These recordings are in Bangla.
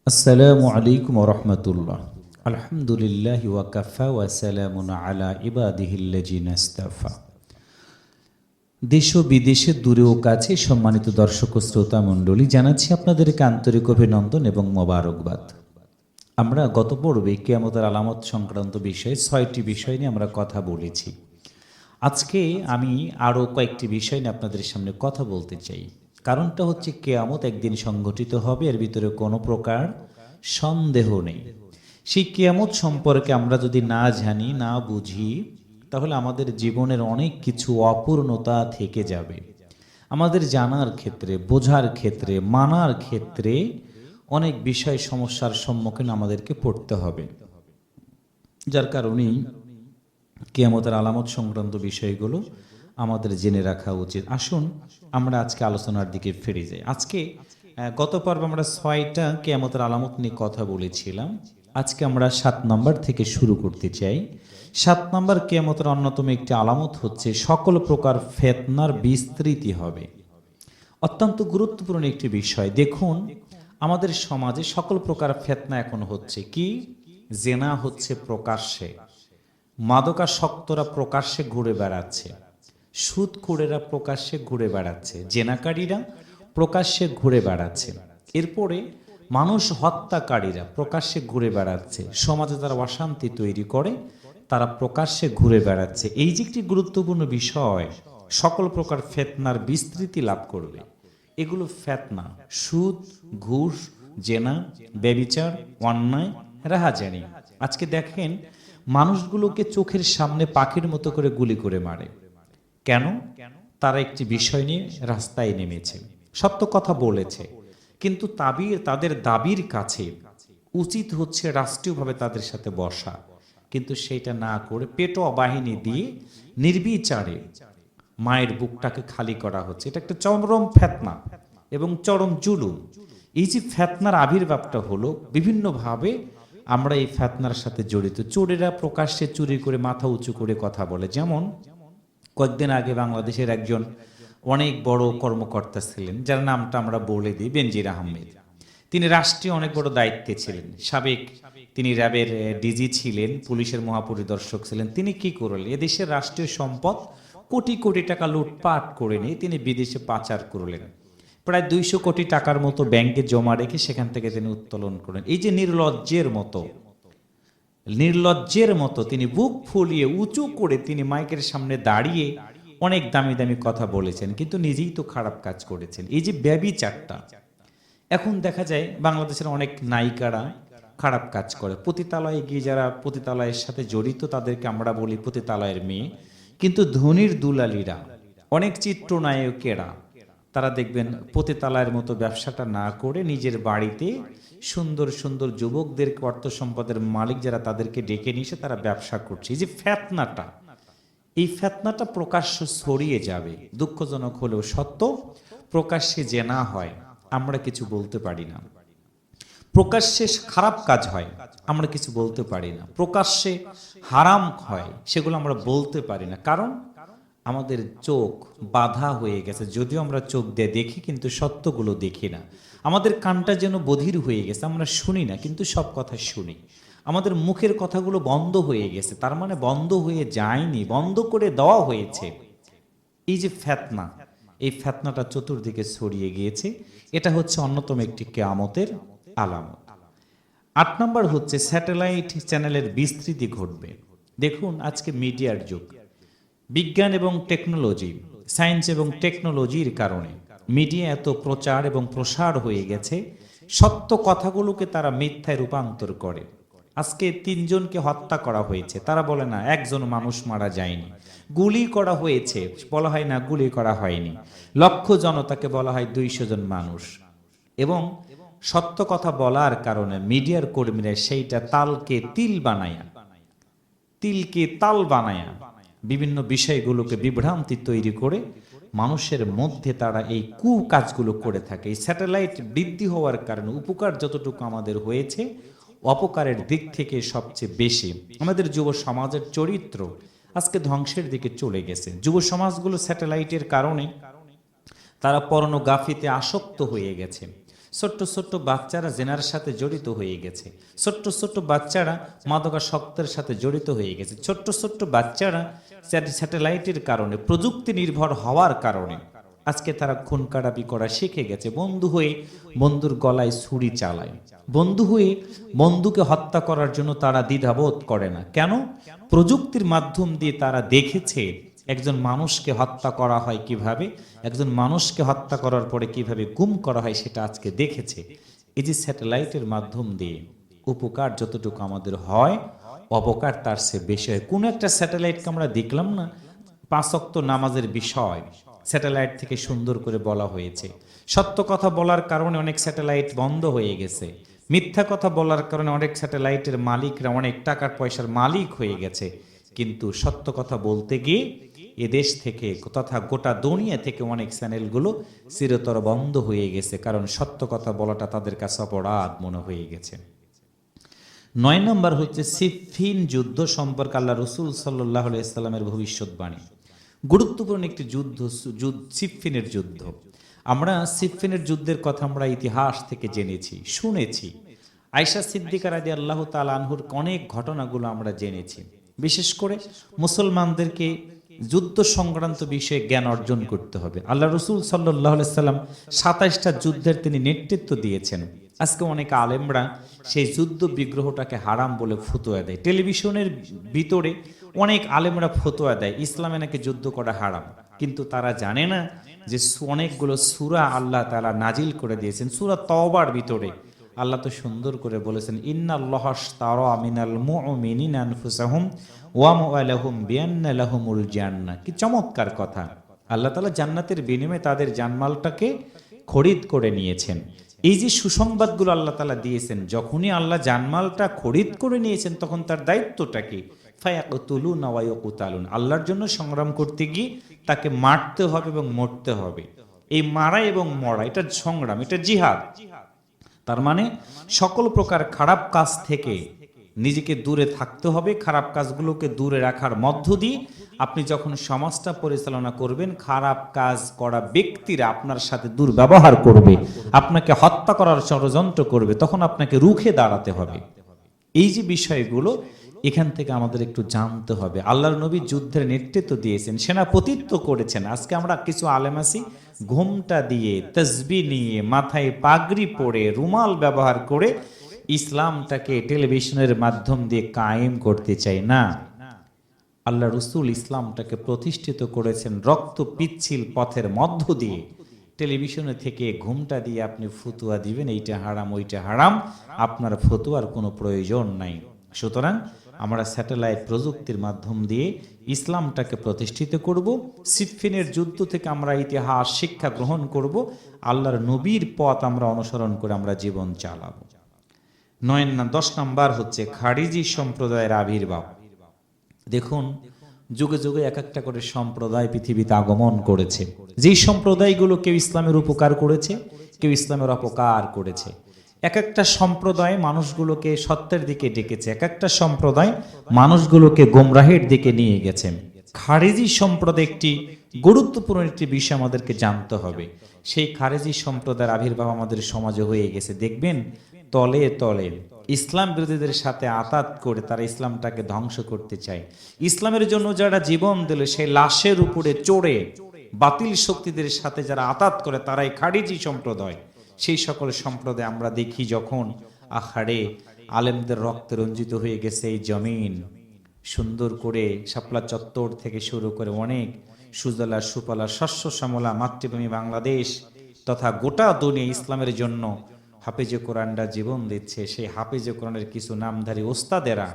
আসসালামু আলাইকুম ওয়া রাহমাতুল্লাহ। আলহামদুলিল্লাহি ওয়া কাফা ওয়া সালামুন আলা ইবাদিহিল্লাযিনা ইসতাফা। দেশ ও বিদেশে দূরে ও কাছে সম্মানিত দর্শক ও শ্রোতা মণ্ডলী, জানাচ্ছি আপনাদেরকে আন্তরিক অভিনন্দন এবং মোবারকবাদ। আমরা গত পর্বে কিয়ামতের আলামত সংক্রান্ত বিষয়ে ৬টি বিষয় নিয়ে আমরা কথা বলেছি। আজকে আমি আরও কয়েকটি বিষয় নিয়ে আপনাদের সামনে কথা বলতে চাই। কারণটা হচ্ছে কিয়ামত একদিন সংঘটিত হবে, এর ভিতরে কোনো প্রকার সন্দেহ নেই। সেই কিয়ামত সম্পর্কে আমরা যদি না জানি, না বুঝি, তাহলে আমাদের জীবনের অনেক কিছু অপূর্ণতা থেকে যাবে। আমাদের জানার ক্ষেত্রে, বোঝার ক্ষেত্রে, মানার ক্ষেত্রে অনেক বিষয় সমস্যার সম্মুখীন আমাদেরকে পড়তে হবে। যার কারণেই কিয়ামতের আলামত সংক্রান্ত বিষয়গুলো আমাদের জেনে রাখা উচিত। আসুন আমরা আজকে আলোচনার দিকে ফিরে যাই। আজকে গত পর্বে আমরা ৬টা কিয়ামতের আলামত নিয়ে কথা বলেছিলাম। আজকে আমরা ৭ নম্বর থেকে শুরু করতে চাই। ৭ নম্বর কিয়ামতের অন্যতম একটি আলামত হচ্ছে সকল প্রকার ফিতনার বিস্তৃতি হবে। অত্যন্ত গুরুত্বপূর্ণ একটি বিষয়। দেখুন, আমাদের সমাজে সকল প্রকার ফিতনা এখন হচ্ছে কি? জেনা হচ্ছে প্রকাশ্যে, মাদকাসক্তরা প্রকাশ্যে ঘুরে বেড়াচ্ছে, সুদখোরেরা প্রকাশ্যে ঘুরে বেড়াচ্ছে, জেনাকারীরা প্রকাশ্যে ঘুরে বেড়াচ্ছে। এরপরে মানুষ হত্যাকারীরা প্রকাশ্যে ঘুরে বেড়াচ্ছে, সমাজে তারা অশান্তি তৈরি করে, তারা প্রকাশ্যে ঘুরে বেড়াচ্ছে। এই যে একটি গুরুত্বপূর্ণ বিষয়, সকল প্রকার ফিতনার বিস্তৃতি লাভ করবে। এগুলো ফিতনা, সুদ, ঘুষ, জেনা, ব্যভিচার, অন্যায়, রাহাজানি। আজকে দেখেন, মানুষগুলোকে চোখের সামনে পাখির মতো করে গুলি করে মারে। কেন? তারা একটি বিষয় নিয়ে রাস্তায় নেমেছে, সত্য কথা বলেছে, কিন্তু তাদের দাবির কাছে উচিত হচ্ছে রাষ্ট্রীয়ভাবে তাদের সাথে বসা, কিন্তু সেটা না করে পেটোয়া বাহিনী দিয়ে নির্বিচারে মায়ের বুকটাকে খালি করা হচ্ছে। এটা একটা চরম ফিতনা এবং চরম জুলুম। এই যে ফিতনার আবির্ভাবটা হলো, বিভিন্নভাবে আমরা এই ফিতনার সাথে জড়িত। চোরেরা প্রকাশ্যে চুরি করে মাথা উঁচু করে কথা বলে। যেমন কয়েকদিন আগে বাংলাদেশের একজন অনেক বড় কর্মকর্তা ছিলেন, যার নামটা আমরা বলে দিই, বেনজির আহমেদ। তিনি রাষ্ট্রীয় অনেক বড় দায়িত্বে ছিলেন। সাবেক তিনি র্যাবের ডিজি ছিলেন, পুলিশের মহাপরিদর্শক ছিলেন। তিনি কি করলেন? এদেশের রাষ্ট্রীয় সম্পদ কোটি কোটি টাকা লুটপাট করে নিয়ে তিনি বিদেশে পাচার করলেন। প্রায় ২০০ কোটি টাকার মতো ব্যাংকে জমা রেখে সেখান থেকে তিনি উত্তোলন করলেন। এই যে নির্লজ্জের মতো তিনি বুক ফুলিয়ে উঁচু করে তিনি মাইকের সামনে দাঁড়িয়ে অনেক দামি দামি কথা বলেছেন, কিন্তু নিজেই তো খারাপ কাজ করেছেন। এই যে ব্যভিচারটা, এখন দেখা যায় বাংলাদেশের অনেক নায়িকারা খারাপ কাজ করে। পতিতালয়ে গিয়ে যারা পতিতালয়ের সাথে জড়িত তাদেরকে আমরা বলি পতিতালয়ের মেয়ে, কিন্তু ধনীর দুলালিরা, অনেক চিত্রনায়কেরা, তারা দেখবেন পতিতালয়ের মতো ব্যবসাটা না করে নিজের বাড়িতে সুন্দর সুন্দর যুবকদেরকে, অর্থ সম্পদের মালিক যারা, তাদেরকে ডেকে নিয়ে এসে তারা ব্যবসা করছে। এই যে ফিতনাটা, এই ফিতনাটা প্রকাশ্য ছড়িয়ে যাবে। দুঃখজনক হলেও সত্য, প্রকাশ্যে জেনা হয়, আমরা কিছু বলতে পারি না। প্রকাশ্যে খারাপ কাজ হয়, আমরা কিছু বলতে পারি না। প্রকাশ্যে হারাম হয়, সেগুলো আমরা বলতে পারি না। কারণ আমাদের চোখ বাধা হয়ে গেছে। যদিও আমরা চোখ দিয়ে দেখি, কিন্তু সত্যগুলো দেখি না। আমাদের কানটা যেন বধির হয়ে গেছে, আমরা শুনি না, কিন্তু সব কথা শুনি। আমাদের মুখের কথাগুলো বন্ধ হয়ে গেছে, তার মানে বন্ধ হয়ে যায়নি, বন্ধ করে দেওয়া হয়েছে। এই যে ফিতনা, এই ফিতনাটা চতুর্দিকে ছড়িয়ে গিয়েছে। এটা হচ্ছে অন্যতম একটি কিয়ামতের আলামত। ৮ নম্বর হচ্ছে স্যাটেলাইট চ্যানেলের বিস্তৃতি ঘটবে। দেখুন, আজকে মিডিয়ার যুগ, বিজ্ঞান এবং টেকনোলজি, সায়েন্স এবং টেকনোলজির কারণে মিডিয়া এত প্রচার এবং প্রসার হয়ে গেছে, সত্য কথাগুলোকে তারা মিথ্যায় রূপান্তর করে। আজকে ৩ জনকে হত্যা করা হয়েছে, তারা বলে না একজন মানুষ মারা যায়নি, গুলি করা হয়েছে, বলা হয় না গুলি করা হয়নি। লক্ষ জনতাকে বলা হয় ২০০ জন মানুষ। এবং সত্য কথা বলার কারণে মিডিয়ার কর্মীরা সেইটা তিলকে তাল বানায়া বিভিন্ন বিষয়গুলোকে বিভ্রান্তি তৈরি করে মানুষের মধ্যে তারা এই কুকাজগুলো করে থাকে। এই স্যাটেলাইট বৃদ্ধি হওয়ার কারণে উপকার যতটুকু আমাদের হয়েছে, অপকারের দিক থেকে সবচেয়ে বেশি আমাদের যুব সমাজের চরিত্র আজকে ধ্বংসের দিকে চলে গেছে। যুব সমাজগুলো স্যাটেলাইটের কারণে তারা পর্নোগ্রাফিতে আসক্ত হয়ে গেছে, ছোট্ট ছোট্ট বাচ্চারা জেনার সাথে জড়িত হয়ে গেছে, ছোট্ট ছোট্ট বাচ্চারা মাদকাসক্তের সাথে জড়িত হয়ে গেছে, ছোট্ট ছোট্ট বাচ্চারা স্যাটেলাইটের কারণে, প্রযুক্তি নির্ভর হওয়ার কারণে আজকে তারা খুন খারাপি করা শিখে গেছে। বন্ধু হয়ে বন্ধুর গলায় ছুরি চালায়, বন্ধু হয়ে বন্ধুকে হত্যা করার জন্য তারা দ্বিধাবোধ করে না। কেন? প্রযুক্তির মাধ্যম দিয়ে তারা দেখেছে একজন মানুষকে হত্যা করা হয় কিভাবে, একজন মানুষকে হত্যা করার পরে কিভাবে গুম করা হয় সেটা আজকে দেখেছে। এই যে স্যাটেলাইটের মাধ্যম দিয়ে উপকার যতটুকু আমাদের হয়, অপকার তার চেয়ে বেশি হয়। কোনো একটা স্যাটেলাইটকে আমরা দেখলাম না, 5 ওয়াক্ত নামাজের বিষয় স্যাটেলাইট থেকে সুন্দর করে বলা হয়েছে। সত্য কথা বলার কারণে অনেক স্যাটেলাইট বন্ধ হয়ে গেছে, মিথ্যা কথা বলার কারণে অনেক স্যাটেলাইটের মালিকরা অনেক টাকার পয়সার মালিক হয়ে গেছে। কিন্তু সত্য কথা বলতে গিয়ে এদেশ থেকে তথা গোটা দুনিয়া থেকে অনেক চ্যানেলগুলো চিরতর বন্ধ হয়ে গেছে, কারণ সত্য কথা বলাটা তাদের কাছে অপরাধ মনে হয়ে গেছে। 9 নম্বর হচ্ছে সিফিন যুদ্ধ সম্পর্কে আল্লাহ রসুল সাল্লাল্লাহু আলাইহি সাল্লামের ভবিষ্যৎবাণী। গুরুত্বপূর্ণ একটি যুদ্ধ, সিফিনের যুদ্ধ। আমরা সিফিনের যুদ্ধের কথা আমরা ইতিহাস থেকে জেনেছি, শুনেছি। আয়েশা সিদ্দিকা রাদিয়াল্লাহু তাআলা আনহুর অনেক ঘটনাগুলো আমরা জেনেছি। বিশেষ করে মুসলমানদেরকে যুদ্ধ সংক্রান্ত বিষয়ে জ্ঞান অর্জন করতে হবে। আল্লাহ রসুল সাল্লাল্লাহু আলাইহি সাল্লাম 27টা যুদ্ধের তিনি নেতৃত্ব দিয়েছেন। আজকে অনেক আলেমরা সেই যুদ্ধ বিগ্রহটাকে হারাম বলে ফতোয়া দেয়। টেলিভিশনের ভিতরে অনেক আলেমরা ফতোয়া দেয় ইসলামে নাকি যুদ্ধ করা হারাম, কিন্তু তারা জানে না যে অনেকগুলো সূরা আল্লাহ তাআলা নাজিল করে দিয়েছেন। সূরা তওবার ভিতরে আল্লাহ তো সুন্দর করে বলেছেন, ইন্নাল্লাহা আশতারা মিনাল মুমিনিনা আনফুসাহুম ওয়া আমওয়ালাহুম বিআন্না লাহুমুল জান্নাহ। কি চমৎকার কথা! আল্লাহ তাআলা জান্নাতের বিনিময়ে তাদের জানমালটাকে খরিদ করে নিয়েছেন। এই যে সুসংবাদগুলো আল্লাহ তাআলা দিয়েছেন, যখনই আল্লাহ জানমালটা খরিদ করে নিয়েছেন তখন তার দায়িত্বটা কি? ফায়াকুতুলুনা ওয়া ইউকতালুন। আল্লাহর জন্য সংগ্রাম করতে গিয়ে তাকে মারতে হবে এবং মরতে হবে। এই মারা এবং মরা এটা সংগ্রাম, এটা জিহাদ। তার মানে সকল প্রকার খারাপ কাজ থেকে নিজেকে দূরে থাকতে হবে। খারাপ কাজগুলোকে দূরে রাখার মধ্য দিয়ে আপনি যখন সমাজটা পরিচালনা করবেন, খারাপ কাজ করা ব্যক্তিরা আপনার সাথে দুর্ব্যবহার করবে, আপনাকে হত্যা করার ষড়যন্ত্র করবে, তখন আপনাকে রুখে দাঁড়াতে হবে। এই যে বিষয়গুলো এখান থেকে আমাদের একটু জানতে হবে। আল্লাহর নবী যুদ্ধের নেতৃত্ব দিয়েছেন, সেনাপতিত্ব করেছেন। আজকে আমরা কিছু আলেম আছি ঘোমটা দিয়ে, তাসবিহ নিয়ে, মাথায় পাগড়ি পরে, রুমাল ব্যবহার করে ইসলামটাকে টেলিভিশনের মাধ্যম দিয়ে কায়েম করতে চাই না। আল্লাহ রসুল ইসলামটাকে প্রতিষ্ঠিত করেছেন রক্ত পিচ্ছিল পথের মধ্য দিয়ে। টেলিভিশনে থেকে ঘুমটা দিয়ে আপনি ফতুয়া দিবেন এইটা হারাম ওইটা হারাম, আপনার ফতুয়ার কোনো প্রয়োজন নাই। সুতরাং আমরা স্যাটেলাইট প্রযুক্তির মাধ্যম দিয়ে ইসলামটাকে প্রতিষ্ঠিত করব। সিফিনের যুদ্ধ থেকে আমরা ইতিহাস শিক্ষা গ্রহণ করব, আল্লাহর নবীর পথ আমরা অনুসরণ করে আমরা জীবন চালাবো। 10 নাম্বার হচ্ছে খারিজি সম্প্রদায়ের আবির্ভাব। দেখুন, যুগে যুগে এক একটা করে সম্প্রদায় পৃথিবীতে আগমন করেছে। যেই সম্প্রদায়গুলো কেউ ইসলামের উপকার করেছে, কেউ ইসলামের অপকার করেছে। এক একটা সম্প্রদায় মানুষগুলোকে সত্যের দিকে ডেকেছে, এক একটা সম্প্রদায় মানুষগুলোকে গোমরাহের দিকে নিয়ে গেছে। খারিজি সম্প্রদায় একটি গুরুত্বপূর্ণ একটি বিষয় আমাদেরকে জানতে হবে। সেই খারিজি সম্প্রদায়ের আবির্ভাব আমাদের সমাজে হয়ে গেছে। দেখবেন তলে তলে ইসলাম বিরোধীদের সাথে আতাত করে তারা ইসলামটাকে ধ্বংস করতে চায়। ইসলামের জন্য যারা জীবন দিল সেই লাশের উপরে চড়ে বাতিল শক্তিদের সাথে যারা আতাত করে তারাই খারিজি সম্প্রদায়। সেই সকল সম্প্রদায় আমরা দেখি যখন আহারে আলেমদের রক্তে রঞ্জিত হয়ে গেছে এই জমিন, সুন্দর করে শাপলা চত্বর থেকে শুরু করে অনেক সুজলা সুফলা শস্য শ্যামলা মাতৃভূমি বাংলাদেশ তথা গোটা দুনিয়া ইসলামের জন্য হাফেজে কোরআনরা জীবন দিচ্ছে। সেই হাফেজে কোরআনের কিছু নামধারী ওস্তাদেরা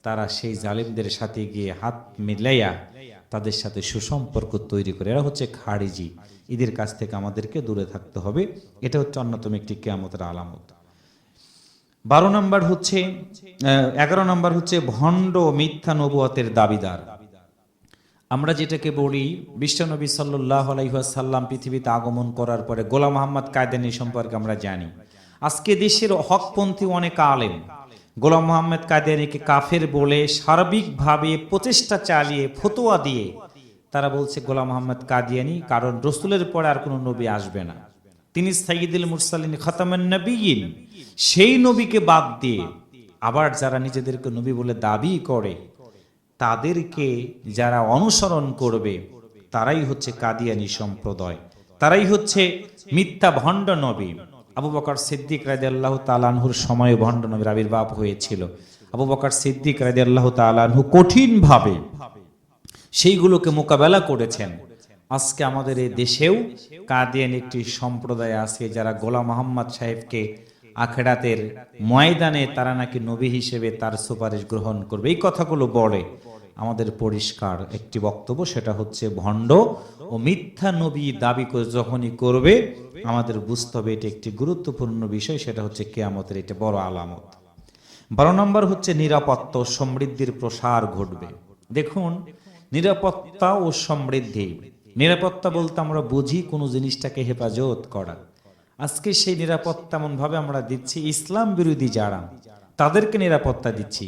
তারা সেই জালিমদের সাথে গিয়ে হাত মিলাইয়া তাদের সাথে সুসম্পর্ক তৈরি করে, এরা হচ্ছে খারিজি। এদের কাছ থেকে আমাদেরকে দূরে থাকতে হবে। এটা হচ্ছে অন্যতম একটি কিয়ামতের আলামত। 11 নম্বর হচ্ছে ভণ্ড মিথ্যা নবুয়তের দাবিদার। আমরা যেটাকে বলি বিশ্বনবী সাল্লাল্লাহু আলাইহি ওয়াসাল্লাম পৃথিবীতে আগমন করার পরে গোলাম মোহাম্মদ কায়দানি সম্পর্কে আমরা জানি। আজকে দেশের হকপন্থী অনেক আলেম গোলাম মোহাম্মদ কাদিয়ানীকে কাফের বলে সার্বিকভাবে প্রচেষ্টা চালিয়ে ফতোয়া দিয়ে তারা বলছে গোলাম মোহাম্মদ কাদিয়ানী কারণ রসুলের পরে আর কোনো নবী আসবে না। তিনি সাইয়্যিদুল মুরসালিন খাতামুন নবিয়্যিন, সেই নবীকে বাদ দিয়ে আবার যারা নিজেদেরকে নবী বলে দাবি করে তাদেরকে যারা অনুসরণ করবে তারাই হচ্ছে কাদিয়ানী সম্প্রদায়, তারাই হচ্ছে মিথ্যা ভণ্ড নবী। আবু বকর সিদ্দিক রাদিয়াল্লাহু তাআলা আনহুর সময়ে ভণ্ড নবীর আবির্ভাব হয়েছিল। আবু বকর সিদ্দিক রাদিয়াল্লাহু তাআলা আনহু কঠিনভাবে সেইগুলোকে মোকাবেলা করেছেন। আজকে আমাদের এই দেশেও কাদিয়ানী একটি সম্প্রদায় আছে যারা গোলাম মোহাম্মদ সাহেবকে আখিরাতের ময়দানে তারা নাকি নবী হিসেবে তার সুপারিশ গ্রহণ করবে, এই কথাগুলো বলে। আমাদের পরিষ্কার একটি বক্তব্য, সেটা হচ্ছে ভণ্ড ও মিথ্যা নবী দাবি করে যখনই করবে আমাদের বুঝতে হবে এটা একটি গুরুত্বপূর্ণ বিষয়, সেটা হচ্ছে কিয়ামতের এটা বড় আলামত। 12 নম্বর হচ্ছে নিরাপত্তা ও সমৃদ্ধির প্রসার ঘটবে। দেখুন, নিরাপত্তা ও সমৃদ্ধি, নিরাপত্তা বলতে আমরা বুঝি কোনো জিনিসটাকে হেফাজত করা। আজকে সেই নিরাপত্তা এমন ভাবে আমরা দিচ্ছি, ইসলাম বিরোধী যারা তাদেরকে নিরাপত্তা দিচ্ছি।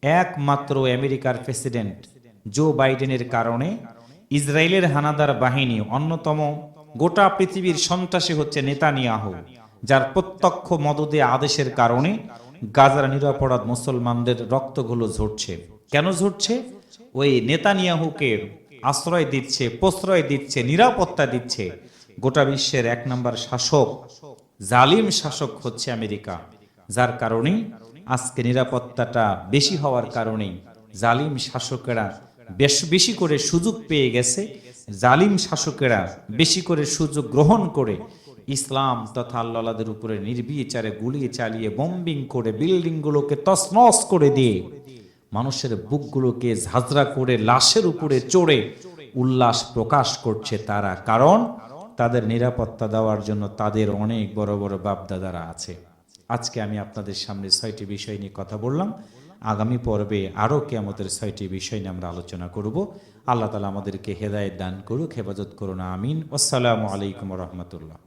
একমাত্র আমেরিকার প্রেসিডেন্ট জো বাইডেনের কারণে ইসরায়েলের হানাদার বাহিনী, অন্যতম গোটা পৃথিবীর সন্ত্রাসী হচ্ছে নেতানিয়াহু, যার প্রত্যক্ষ মদদে আদেশের কারণে গাজার নিরপরাধ মুসলমানদের রক্তগুলো ঝরছে। কেন ঝরছে? ওই নেতানিয়াহুকে আশ্রয় দিচ্ছে, প্রশ্রয় দিচ্ছে, নিরাপত্তা দিচ্ছে। গোটা বিশ্বের 1 নম্বর শাসক, জালিম শাসক হচ্ছে আমেরিকা, যার কারণে আজকে নিরাপত্তাটা বেশি হওয়ার কারণে জালিম শাসকেরা বেশি করে সুযোগ পেয়ে গেছে। জালিম শাসকেরা বেশি করে সুযোগ গ্রহণ করে ইসলাম তথা আল্লাহদের উপরে নির্বিচারে গুলি চালিয়ে বম্বিং করে বিল্ডিংগুলোকে তছনছ করে দিয়ে মানুষের বুকগুলোকে ঝাঁঝরা করে লাশের উপরে চড়ে উল্লাস প্রকাশ করছে তারা। কারণ তাদের নিরাপত্তা দেওয়ার জন্য তাদের অনেক বড় বড় বাপদাদারা আছে। আজকে আমি আপনাদের সামনে 6টি বিষয় নিয়ে কথা বললাম। আগামী পর্বে আরও কিয়ামতের 6টি বিষয় নিয়ে আমরা আলোচনা করব। আল্লাহ তাআলা আমাদেরকে হেদায়েত দান করুক, হেফাজত করুন, আমিন। আসসালামু আলাইকুম ওয়া রাহমাতুল্লাহ।